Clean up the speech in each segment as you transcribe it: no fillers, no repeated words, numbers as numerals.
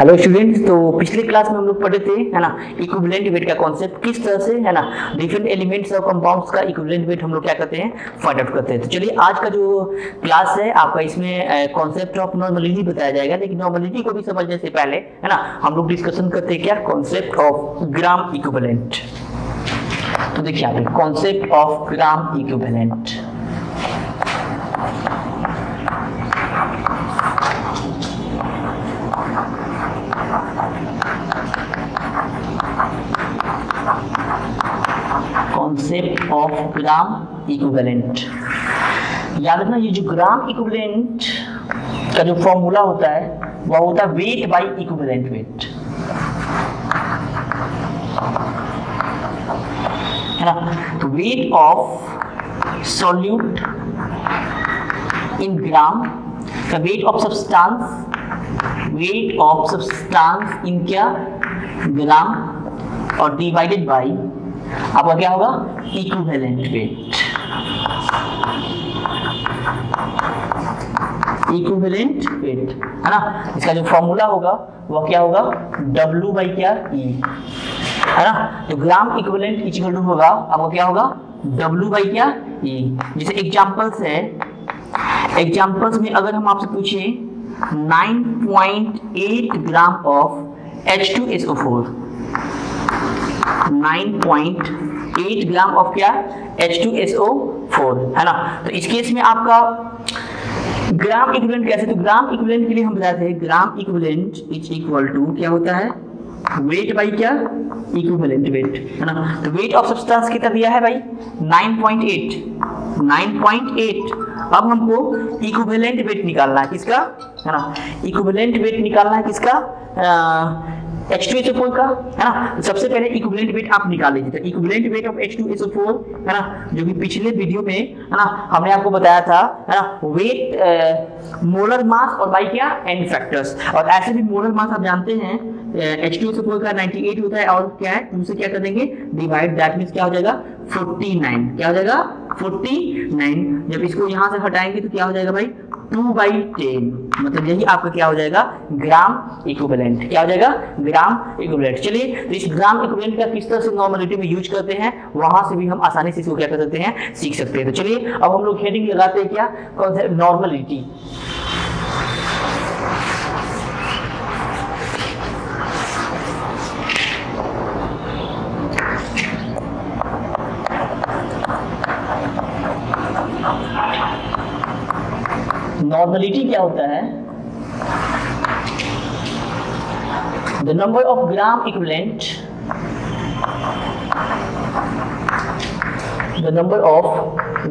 Hello students, तो पिछले class में हम लोग पढ़े थे है ना इक्विवेलेंट वेट का कॉन्सेप्ट, किस तरह से है ना डिफरेंट एलिमेंट्स और कंपाउंड्स का इक्विवेलेंट वेट हम लोग क्या करते हैं, फाइंड आउट करते हैं। तो चलिए आज का जो क्लास है आपका, इसमें कॉन्सेप्ट ऑफ नॉर्मलिटी बताया जाएगा। लेकिन नॉर्मलिटी को भी समझने से पहले है ना हम लोग डिस्कशन करते हैं क्या, कॉन्सेप्ट ऑफ ग्राम इक्विवेलेंट। तो देखिए यहाँ पे concept of gram equivalent. Concept of gram equivalent. याद रखना, ये जो ग्राम इक्विवेलेंट का जो फॉर्मूला होता है वह होता है वेट बाय इक्विवेलेंट वेट, है ना। तो वेट ऑफ सॉल्यूट इन ग्राम, का weight of substance, weight of substance in क्या, ग्राम, और डिवाइडेड बाय आपका क्या होगा, इक्विवेलेंट वेट। इक्विवेलेंट वेट है ना, इसका जो फॉर्मूला होगा वह क्या होगा, W बाई क्या, E, है ना। तो ग्राम इक्विवेलेंट इक्वल टू होगा आपका क्या होगा, W बाई क्या, E। जैसे एग्जांपल्स है, एग्जांपल्स में अगर हम आपसे पूछे 9.8 gram of H2SO4, 9.8 gram of क्या, H2SO4, है ना। तो इस केस में आपका ग्राम इक्विवेलेंट कैसे, तो ग्राम इक्विवेलेंट के लिए हम बताते हैं gram equivalent is equal to क्या होता है, वेट बाई क्या, इक्विवेलेंट वेट, है ना। तो वेट ऑफ सब्सटेंस कितना दिया है भाई, 9.8, 9.8। अब हमको इक्विवेलेंट वेट निकालना है किसका, है ना, इक्विवेलेंट वेट निकालना है किसका, H2SO4 का, है ना। सबसे पहले इक्विवेलेंट वेट आप निकाल लीजिए। तो इक्विवेलेंट वेट ऑफ H2SO4, है ना, जो कि पिछले वीडियो में है ना हमने आपको बताया था, है ना, वेट मोलर मास और बाई क्या, एन फैक्टर्स। और ऐसे भी मोलर मास आप जानते हैं H2SO4 का 98 होता है, और क्या है 2 से क्या कर देंगे डिवाइड, दैट मींस क्या हो जाएगा 49, क्या हो जाएगा 49। जब इसको यहां से हटाएंगे तो क्या हो जाएगा भाई 2/10, मतलब यही आपका क्या हो जाएगा, ग्राम इक्विवेलेंट, क्या हो जाएगा, ग्राम इक्विवेलेंट। चलिए, तो इस ग्राम इक्विवेलेंट का किस तरह से नॉर्मलिटी में यूज करते हैं, वहां से भी हम आसानी से इसको क्या कर सकते हैं, सीख सकते हैं। तो चलिए अब हम लोग हेडिंग लगाते हैं क्या, कॉन्सेप्ट नॉर्मलिटी। नॉर्मलिटी क्या होता है, the number of gram equivalent, the number of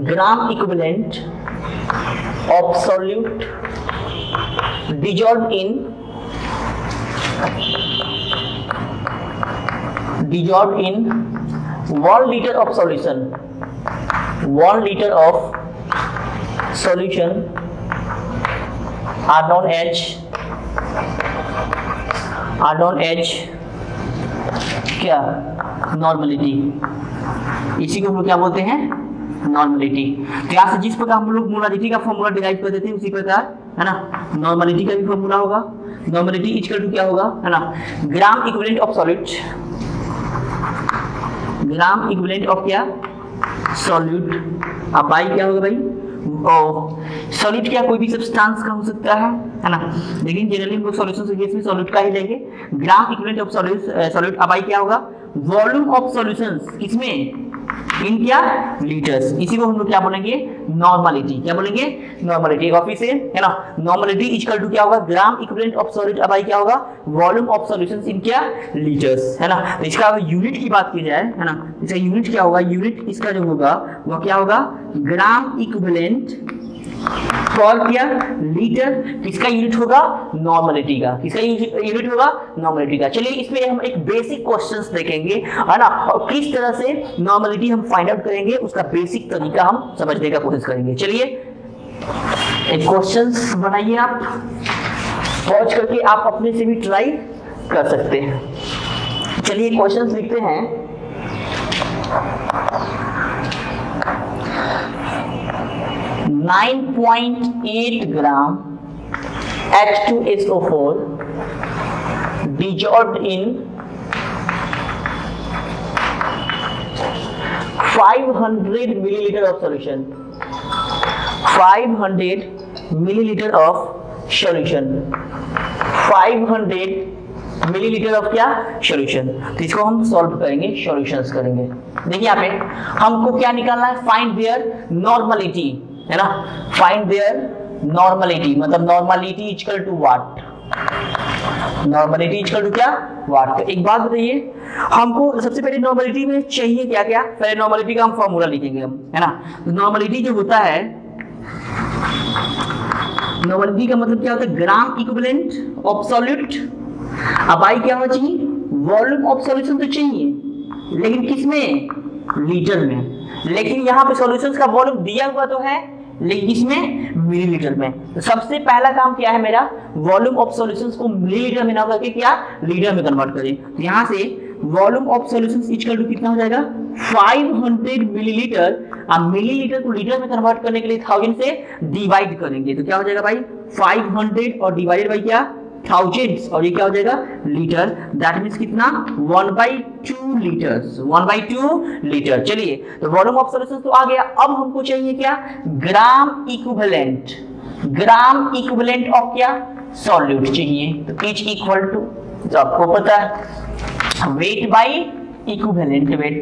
gram equivalent of solute dissolved in 1 liter of solution, 1 liter of solution are known as क्या, नॉर्मलिटी। इसी को हम लोग क्या बोलते हैं, नॉर्मलिटी। तो यहाँ से जिस प्रकार हम लोग मोलारिटी का फॉर्मूला डिराइव करते थे उसी प्रकार है ना नॉर्मलिटी का भी फॉर्मूला होगा। नॉर्मलिटी इक्वल टू क्या होगा, है ना, gram equivalent of solute, gram equivalent of क्या, सॉल्यूट, अब बाई क्या होगा भाई, सॉलिड क्या, कोई भी सब्सटेंस का हो सकता है ना, लेकिन जनरली हम लोग सॉल्यूशन केस में सॉलिड का ही लेंगे। ग्राम इक्विवेलेंट ऑफ सॉल्यूट, अब आई क्या होगा, वॉल्यूम ऑफ सॉल्यूशंस, किसमें, इन क्या, लीटर्स। इसी को हम लोग क्या बोलेंगे, नॉर्मलिटी, क्या बोलेंगे, नॉर्मलिटी। कॉपी से, है ना, नॉर्मलिटी इक्वल टू क्या होगा, ग्राम इक्विवेलेंट ऑफ सॉलिड, अब आई क्या होगा, वॉल्यूम ऑफ सॉल्यूशंस इन क्या, लीटर्स, है ना। तो इसका अगर यूनिट की बात की जाए, है ना, इसका यूनिट क्या होगा, यूनिट इसका जो होगा वह क्या होगा, ग्राम इक्विवेलेंट फॉर क्या, लीटर। किसका यूनिट होगा, नॉर्मलिटी का, किसका यूनिट होगा, नॉर्मलिटी का। चलिए इसमें हम एक बेसिक क्वेश्चंस देखेंगे, है ना, और किस तरह से नॉर्मलिटी हम फाइंड आउट करेंगे उसका बेसिक तरीका हम समझने का कोशिश करेंगे। चलिए एक क्वेश्चंस बनाइए, आप पॉज करके आप अपने से भी ट्राई कर सकते हैं। चलिए क्वेश्चंस लिखते हैं, 9.8 ग्राम H2SO4 dissolved in 500 milliliter of solution, 500 milliliter of solution, 500 millilitre of क्या सॉल्यूशन। तो इसको हम सॉल्व करेंगे, सॉल्यूशंस करेंगे। देखिए यहाँ पे हमको क्या निकालना है, फाइंड देयर नॉर्मलिटी, है ना। फाइंड देयर नॉर्मलिटी मतलब normality equal to what, normality equal to क्या, व्हाट। तो एक बात बताइए, हमको सबसे पहले नॉर्मलिटी में चाहिए क्या क्या। पहले नॉर्मलिटी का हम फॉर्मूला लिखेंगे हम, है ना। नॉर्मलिटी जो होता है, नॉर्मलिटी का मतलब क्या होता है, ग्राम इक्विवेलेंट ऑफ सॉल्यूट। अब आई क्या होना चाहिए, वॉल्यूम ऑफ सॉल्यूशन तो चाहिए, लेकिन किसमें, लीटर में। लेकिन यहाँ पे सॉल्यूशंस का वॉल्यूम दिया हुआ तो है, लेकिन इसमें मिलीलीटर में। तो सबसे पहला काम क्या है मेरा, वॉल्यूम ऑफ सॉल्यूशंस को मिलीलीटर में ना करके क्या लीटर में कन्वर्ट करें। तो यहाँ से volume of solutions equal to कितना हो जाएगा, 500 मिलीलीटर। अब मिलीलीटर को लीटर में कन्वर्ट करने के लिए 1000 से डिवाइड करेंगे, तो क्या हो जाएगा भाई 500 और डिवाइडेड बाई क्या, थाउजेंड्स, और ये क्या हो जाएगा लीटर। दैट मींस कितना, 1/2 लीटर्स, 1/2 लीटर। चलिए, तो वॉल्यूम ऑफ सॉल्यूशन तो आ गया। अब हमको चाहिए क्या, gram equivalent, gram equivalent of क्या, सॉल्यूट चाहिए। तो इज इक्वल टू, तो आपको पता है weight by equivalent weight,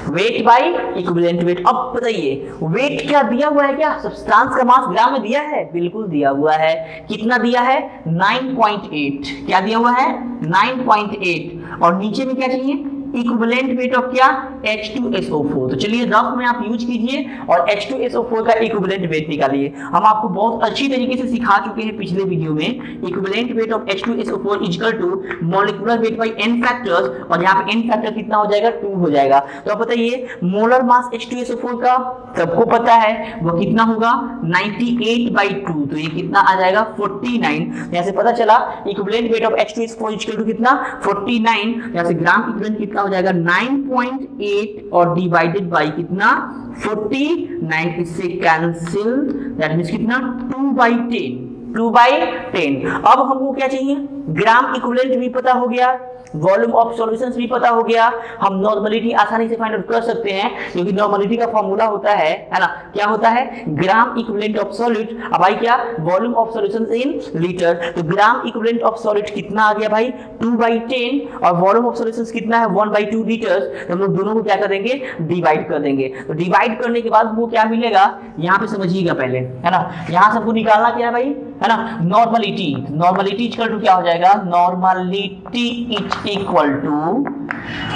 weight by equivalent weight. अब बताइए वेट क्या दिया हुआ है, क्या सब्सटेंस का मास ग्राम में दिया है, बिल्कुल दिया हुआ है। कितना दिया है, 9.8। क्या दिया हुआ है, 9.8। और नीचे में क्या चाहिए, इक्विवेलेंट वेट ऑफ क्या, H2SO4। तो चलिए रफ में आप यूज कीजिए और H2SO4 का इक्विवेलेंट वेट निकालिए। हम आपको बहुत अच्छी तरीके से सिखा चुके हैं पिछले वीडियो में। Equivalent weight of H2SO4 equal to molecular weight by n factors, और यहाँ पे n फैक्टर कितना हो जाएगा, 2 हो जाएगा। तो आप बताइए मोलर मास H2SO4 का सबको पता है वो कितना होगा, 98/2। तो ये कितना आ जाएगा, 49। यहाँ से पता चला equivalent weight of H2SO4 equal to कितना, 49। यहाँ से ग्राम इक्विवेलेंट कितना हो जाएगा, 9.8 और डिवाइडेड बाई कितना, 49। इससे कैंसिल, दैट मींस कितना, 2/10, 2/10। अब हमको क्या चाहिए, ग्राम इक्विवेलेंट भी पता हो गया, वॉल्यूम ऑफ सॉल्यूशंस भी पता हो गया। हम नॉर्मलिटी आसानी से फाइंड आउट कर सकते हैं, क्योंकि नॉर्मलिटी का फॉर्मूला होता है ना, क्या होता है, ग्राम इक्विवेलेंट ऑफ सॉल्यूट। अब भाई क्या, volume of solutions in litre. तो ग्राम इक्विवेलेंट ऑफ सॉल्यूट कितना आ गया भाई, 2/10, और वॉल्यूम ऑफ सॉल्यूशंस कितना है, 1/2 लीटर्स। हम लोग दोनों को क्या कर देंगे, डिवाइड कर देंगे। तो डिवाइड करने के बाद वो क्या मिलेगा, यहाँ पे समझिएगा पहले, है ना। यहाँ सबको निकालना क्या है भाई, है ना, नॉर्मलिटी। नॉर्मलिटी इक्वल टू क्या हो जाएगा, नॉर्मलिटी इक्वल टू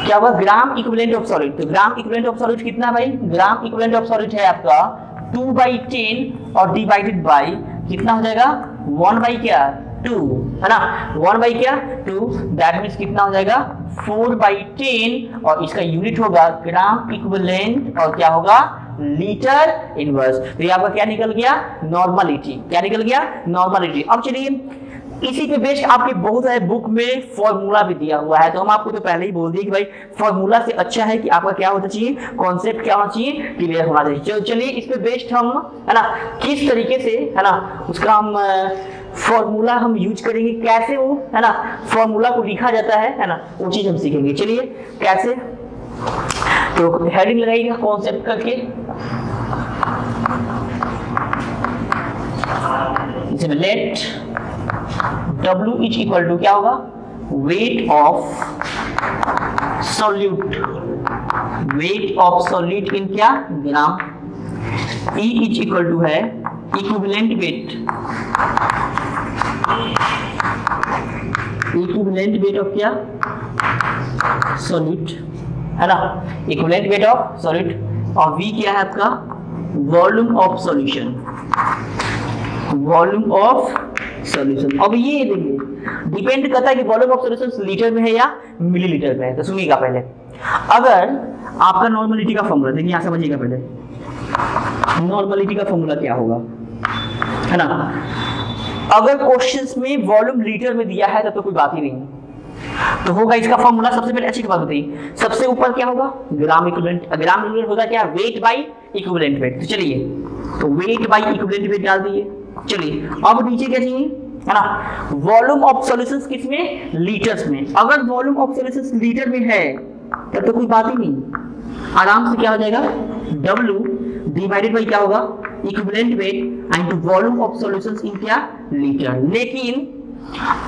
क्या हुआ, ग्राम इक्विवेलेंट ऑफ सॉलिड। तो ग्राम इक्विवेलेंट ऑफ सॉलिड कितना भाई, ग्राम इक्विवेलेंट ऑफ सॉलिड है आपका 2/10 और डिवाइडेड बाई कितना हो जाएगा, 1/2, है ना, 1/2। दैट मींस कितना हो जाएगा, 4/10, और इसका यूनिट होगा ग्राम इक्विवेलेंट, और क्या होगा, लीटर इनवर्स। तो ये आपका क्या निकल गया, नॉर्मलिटी। क्या निकल गया, नॉर्मलिटी। अब चलिए इसी पे बेस्ड आपके बहुत सारे बुक में फॉर्मूला भी दिया हुआ है, तो हम आपको तो पहले ही बोल दिए कि भाई फॉर्मूला से अच्छा है कि आपका क्या होना चाहिए, कॉन्सेप्ट क्या होना चाहिए, क्लियर होना चाहिए। चलिए इस पे बेस्ड हम, है ना, किस तरीके से, है ना, उसका हम फॉर्मूला हम यूज करेंगे, कैसे वो, है ना, फॉर्मूला को लिखा जाता है ना, वो चीज हम सीखेंगे। चलिए कैसे, तो हेडिंग लगाइएगा कॉन्सेप्ट करके, इसमें let W is equal to क्या होगा, weight of solute, weight of solute in क्या, gram. E is equal to है equivalent weight, equivalent weight of क्या, सॉल्यूट, है ना, इक्विवेलेंट वेट ऑफ सॉल्यूट। और V क्या है आपका, volume of solution, volume of solution. अब ये देखिए डिपेंड करता है कि वॉल्यूम ऑफ सॉल्यूशन लीटर में है या मिलीलीटर में है। तो सुनिएगा पहले, अगर आपका नॉर्मलिटी का फॉर्मूला देखिए, यहां समझिएगा पहले, नॉर्मलिटी का फॉर्मूला क्या होगा, है ना। अगर क्वेश्चंस में वॉल्यूम लीटर में दिया है तब तो कोई बात ही नहीं, तो होगा इसका फॉर्मूला। सबसे पहले अच्छी बात बताइए, सबसे ऊपर क्या होगा, ग्राम इक्विवेलेंट। ग्राम इक्विवेलेंट होता क्या, वेट बाई इक्विवेलेंट वेट। तो चलिए, तो वेट बाई इक्विवेलेंट वेट डाल दिए। चलिए अब नीचे क्या चाहिए, है ना। वॉल्यूम ऑफ सॉल्यूशंस किसमें, लीटर्स में। अगर वॉल्यूम ऑफ सॉल्यूशंस लीटर में है तब तो कोई बात ही नहीं, आराम से क्या हो जाएगा, W डिवाइडेड बाई क्या होगा, equivalent weight into volume of solutions इन क्या, लीटर। लेकिन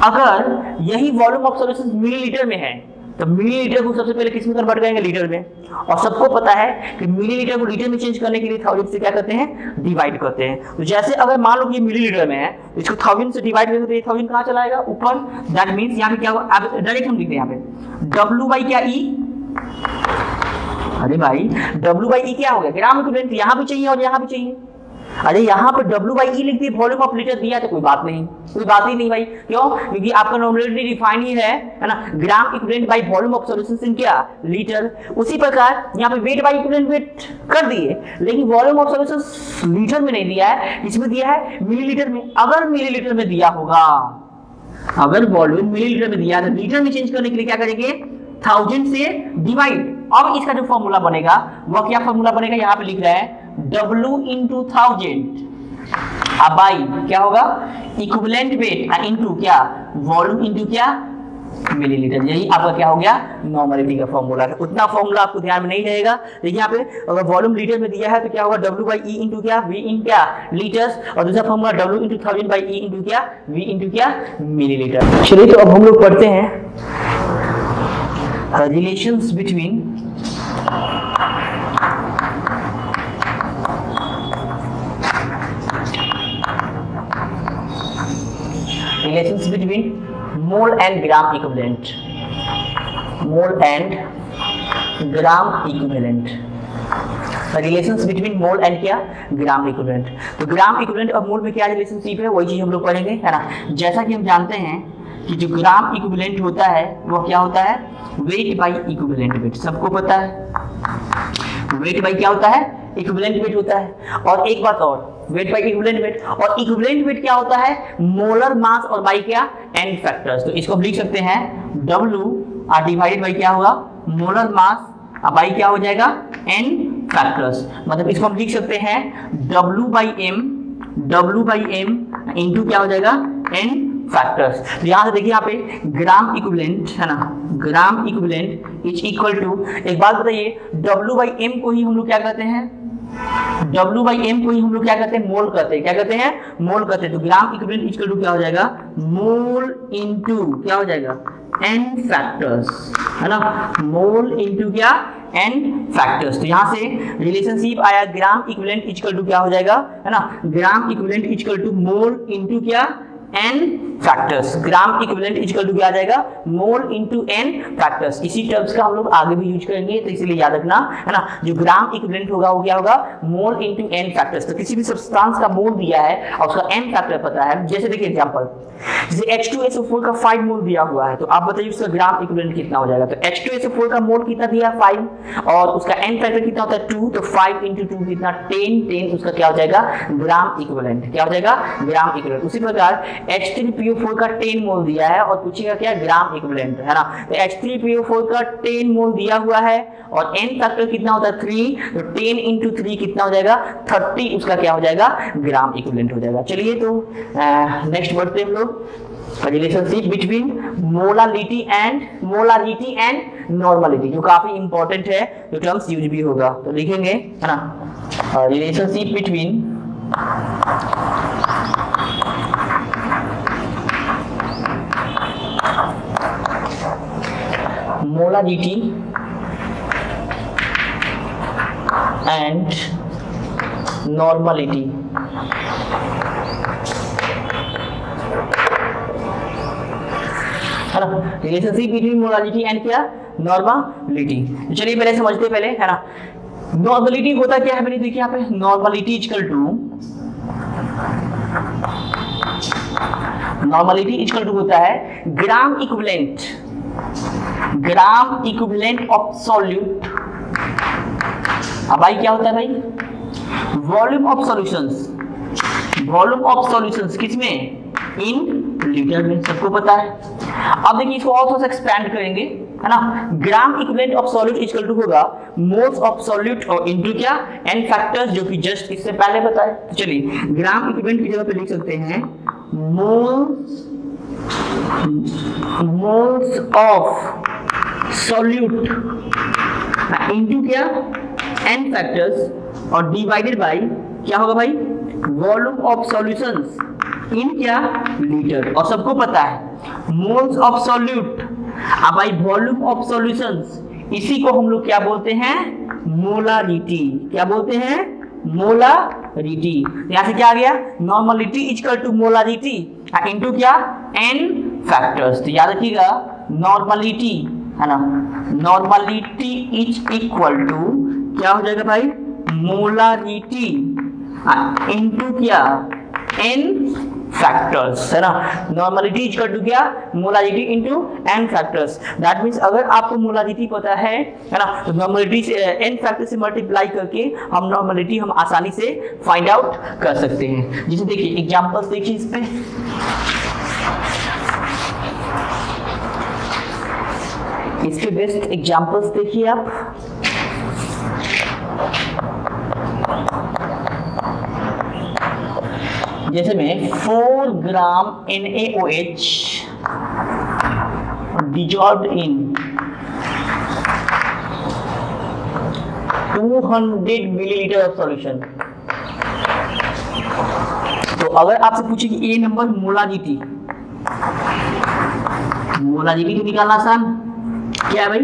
अगर यही वॉल्यूम ऑफ सॉल्यूशंस मिलीलीटर में है तो मिलीलीटर को सबसे पहले किस में कन्वर्ट करेंगे, लीटर में। और सबको पता है कि मिलीलीटर को लीटर में चेंज करने के लिए 1000 से क्या करते हैं, डिवाइड करते हैं। तो जैसे अगर मान लो कि ये मिलीलीटर में है तो इसको 1000 से डिवाइड करेंगे तो ये 1000 कहां चला जाएगा, ऊपर। दैट मींस यहां पे क्या होगा, अब डायरेक्ट हम लिखते हैं यहां पे W बाई क्या E। अरे भाई W बाई E क्या हो गया, ग्राम इक्विवेलेंट यहां भी चाहिए और यहां भी चाहिए। अरे यहाँ पर W बाई E लिख दिए, वॉल्यूम ऑफ लीटर दिया तो कोई बात नहीं, कोई बात ही नहीं भाई। क्यों, क्योंकि आपका नॉमिनेटर डिफाइन ही है ना, gram equivalent by volume of solutions इन क्या, लीटर। उसी प्रकार यहाँ पे वेट बाई इक्विवेलेंट वेट कर दिए, लेकिन वॉल्यूम ऑफ सॉल्यूशंस लीटर में नहीं दिया है, इसमें दिया है मिलीलीटर में। अगर मिलीलीटर में दिया होगा, अगर वॉल्यूम मिलीलीटर में दिया है तो लीटर में चेंज करने के लिए क्या करेंगे, 1000 से डिवाइड। अब इसका जो फॉर्मूला बनेगा वह क्या फॉर्मूला बनेगा, यहाँ पे लिख रहा है W into 1000 अब बाई क्या होगा, इक्विवेलेंट वेट इनटू क्या, वॉल्यूम इनटू क्या, मिलीलीटर। यही आपका क्या हो गया, नॉर्मलिटी का फॉर्मूला है। उतना फॉर्मूला आपको ध्यान में नहीं रहेगा। देखिए यहाँ पे अगर वॉल्यूम लीटर में दिया है तो क्या होगा, W बाई E इंटू क्या, V इन क्या, लीटर्स। और दूसरा formula W into 1000 by E into क्या, V इंटू क्या, मिलीलीटर। चलिए तो अब हम लोग पढ़ते हैं relations between relations between mole and gram equivalent, mole and gram equivalent, relations between mole and क्या, ग्राम इक्विवेलेंट। तो ग्राम इक्विवेलेंट और मोल में क्या रिलेशनशिप है, वही चीज हम लोग पढ़ेंगे, है ना। जैसा कि हम जानते हैं कि जो ग्राम इक्विवेलेंट होता है वो क्या होता है, वेट बाई इक्विवेलेंट वेट। सबको पता है वेट बाई क्या होता है, इक्विवेलेंट वेट होता है। और एक बात और, वेट बाई इक्विवेलेंट वेट, और इक्विवेलेंट वेट क्या होता है, मोलर मास और बाई क्या, n फैक्टर्स। तो इसको हम लिख सकते हैं W डिवाइडेड बाई क्या होगा, मोलर मास बाई क्या हो जाएगा, n फैक्टर्स। मतलब इसको हम लिख सकते हैं W बाई m इंटू क्या हो जाएगा, n फैक्टर्स। तो यहाँ से देखिए, यहाँ पे ग्राम इक्विवेलेंट है ना, gram equivalent is equal to, एक बात बताइए, W बाई m को ही हम लोग क्या कहते हैं, W बाई m को ही हम लोग क्या कहते हैं, मोल कहते हैं। क्या कहते हैं, मोल कहते हैं। तो ग्राम इक्विवेलेंट इक्वल टू क्या हो जाएगा, मोल इनटू क्या हो जाएगा, n फैक्टर्स, है ना, मोल इनटू क्या, n फैक्टर्स। तो यहाँ से रिलेशनशिप आया ग्राम इक्विवेलेंट इक्वल टू क्या हो जाएगा, है ना, gram equivalent equal to mole into क्या, n factors. Gram equivalent equal to क्या आ जाएगा, मोल इनटू n फैक्टर्स। इसी टर्म्स का हम लोग आगे भी यूज करेंगे, तो इसलिए याद रखना, है ना। जो ग्राम इक्विवेलेंट होगा वो क्या होगा, मोल इनटू n फैक्टर्स। तो किसी भी सब्सटेंस का मोल दिया है और उसका n फैक्टर पता है, जैसे देखिए एग्जांपल, जैसे H2SO4 का 5 मोल दिया हुआ है, तो आप बताइए उसका ग्राम इक्विवेलेंट कितना हो जाएगा। तो H2SO4 का मोल कितना दिया है, 5, और उसका n फैक्टर कितना होता है, 2। तो 5 इंटू 2 कितना, 10 उसका क्या हो जाएगा, ग्राम इक्विवेलेंट। क्या हो जाएगा, ग्राम इक्विवेलेंट। उसी प्रकार H3PO4 का 10 मोल दिया है और पूछेगा क्या, ग्राम इक्विवेलेंट, है ना। तो H3PO4 का 10 मोल दिया हुआ है और n फैक्टर कितना होता है, 3। तो 10 इंटू 3 कितना हो जाएगा, 30 उसका क्या हो जाएगा, ग्राम इक्विवेलेंट हो जाएगा। चलिए तो नेक्स्ट बढ़ते हैं हम लोग, relationship between molarity and normality, जो काफी इंपॉर्टेंट है, जो टर्म्स यूज भी होगा, तो लिखेंगे, है ना। Relationship between molarity and normality. है ना, रिलेशनशिप बिटवीन मोलारिटी एंड क्या, नॉर्मलिटी। चलिए पहले समझते पहले, है ना। नॉर्मलिटी होता क्या है, मैंने देखिए यहाँ पे, नॉर्मलिटी इक्वल टू होता है ग्राम इक्विवेलेंट ऑफ सॉल्यूट। अब भाई क्या होता है भाई, वॉल्यूम ऑफ सॉल्यूशंस किसमें, इन लीटर में। सबको पता है। अब देखिए इसको और थोड़ा सा एक्सपेंड करेंगे, है ना। Gram equivalent of solute equal to होगा मोल्स ऑफ सॉल्यूट और इनटू क्या, n फैक्टर्स, जो कि जस्ट इससे पहले बताए। तो चलिए ग्राम इक्विवेलेंट की जगह पे लिख सकते हैं मोल्स ऑफ सॉल्यूट इनटू क्या n फैक्टर्स और डिवाइडेड बाय क्या होगा भाई वॉल्यूम ऑफ सॉल्यूशंस इन क्या लीटर। और सबको पता है मोल्स ऑफ सॉल्यूट अब भाई वॉल्यूम ऑफ सॉल्यूशंस इसी को हम लोग क्या बोलते हैं मोलारिटी। क्या बोलते हैं मोलारिटी। यहां से क्या आ गया normality equal to molarity into क्या n फैक्टर्स। तो याद रखिएगा नॉर्मलिटी है ना नॉर्मलिटी इज इक्वल टू क्या हो जाएगा भाई मोलारिटी इनटू क्या n फैक्टर्स है ना। नॉर्मलिटी इक्वल टू क्या molarity into n factors. That means अगर आपको मोलारिटी पता है ना तो नॉर्मलिटी से n फैक्टर से मल्टीप्लाई करके हम नॉर्मलिटी हम आसानी से फाइंड आउट कर सकते हैं। जैसे देखिए एग्जांपल्स देखिए इस पे इसके बेस्ट एग्जांपल्स देखिए आप। जैसे में 4 ग्राम NaOH dissolved in 200 millilitre of solution. तो अगर आपसे पूछे कि ए नंबर मोलारिटी तो निकालना आसान क्या है भाई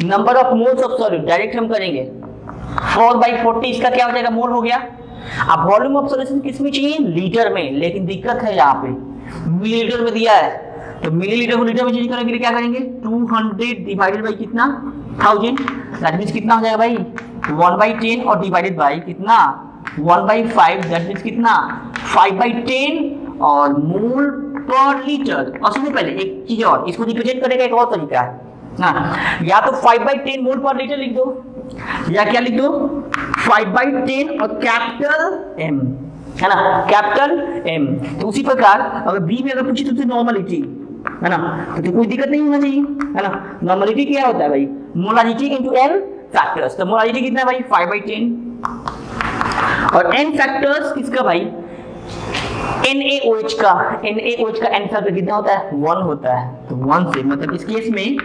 number of moles of solute direct हम करेंगे 4/40 इसका क्या हो जाएगा मोल हो गया। अब वॉल्यूम ऑफ सॉल्यूशन किस में चाहिए लीटर में, लेकिन दिक्कत है यहाँ पे मिलीलीटर में दिया है तो मिलीलीटर को लीटर में चेंज करने के लिए क्या करेंगे 200 डिवाइडेड बाई कितना 1000 दैट मींस कितना हो जाएगा भाई 1/10 और डिवाइडेड बाई कितना 1/5 दैट मींस कितना 5/10 और मोल पर लीटर। और सबसे पहले एक चीज और इसको रिप्रेजेंट करने का एक और तरीका है ना या तो 5/10 मोल पर लीटर लिख दो या क्या लिख दो 5/10 और कैपिटल M है ना कैपिटल M। तो उसी प्रकार अगर B में अगर पूछे तो नॉर्मलिटी है ना तो कोई दिक्कत नहीं होना चाहिए है ना। नॉर्मलिटी क्या होता है भाई मोलारिटी इनटू n फैक्टर्स। तो मोलारिटी कितना है भाई 5/10 और n फैक्टर्स किसका भाई NaOH का n फैक्टर कितना होता है 1 होता है। तो 1 से मतलब इस केस में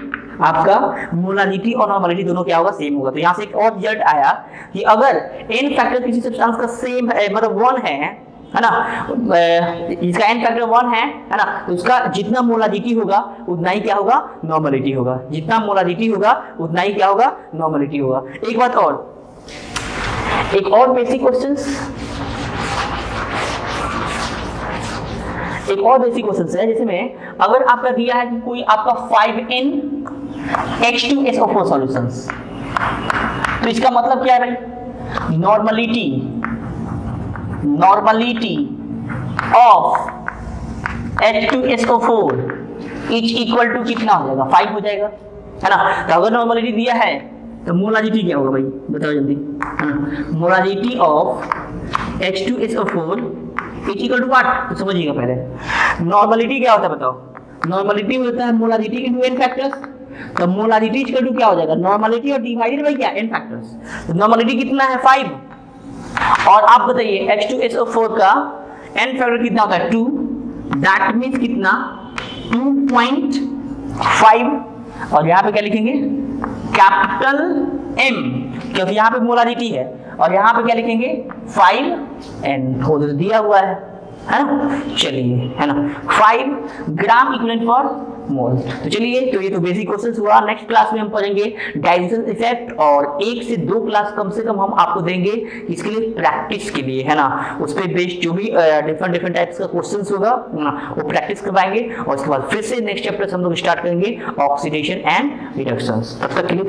आपका मोलारिटी और नॉर्मलिटी दोनों क्या होगा सेम होगा। तो यहाँ से एक और रिजल्ट आया कि अगर n फैक्टर किसी सब्सटेंस का सेम है मतलब 1 है ना इसका n फैक्टर 1 है ना तो उसका जितना मोलारिटी होगा उतना ही क्या होगा नॉर्मलिटी होगा। जितना मोलारिटी होगा उतना ही क्या होगा नॉर्मलिटी होगा। एक बात और एक और बेसिक क्वेश्चन है जैसे में अगर आपका दिया है कि कोई आपका 5N H2SO4 सॉल्यूशंस तो इसका मतलब क्या है भाई normality of H2SO4 is equal to कितना हो जाएगा 5 हो जाएगा है ना। तो अगर नॉर्मलिटी दिया है तो मोलारिटी क्या होगा भाई बताओ जल्दी है ना। Molarity of H2SO4 is equal to what तो समझिएगा पहले नॉर्मलिटी क्या होता है बताओ। नॉर्मलिटी होता है मोलारिटी इनटू n फैक्टर्स। तो मोलारिटी इक्वल टू क्या हो जाएगा नॉर्मलिटी और डिवाइडेड बाय क्या n फैक्टर्स। तो नॉर्मलिटी कितना है 5 और आप बताइए H2SO4 का n फैक्टर कितना होता है 2 दैट मींस कितना 2.5 और यहाँ पे क्या लिखेंगे कैपिटल M क्योंकि यहाँ पे मोलारिटी है और यहाँ पे क्या लिखेंगे 5N उधर दिया हुआ है ना। चलिए है ना 5 ग्राम इक्विवेलेंट फॉर मोल। तो चलिए तो ये तो बेसिक क्वेश्चंस हुआ। नेक्स्ट क्लास में हम पढ़ेंगे डाइल्यूशन इफेक्ट और 1 से 2 क्लास कम से कम हम आपको देंगे इसके लिए प्रैक्टिस के लिए है ना। उस पर बेस्ड जो भी डिफरेंट टाइप्स का क्वेश्चंस होगा वो प्रैक्टिस करवाएंगे और उसके बाद फिर से नेक्स्ट चैप्टर हम लोग स्टार्ट करेंगे ऑक्सीडेशन एंड रिडक्शन। तब तक के लिए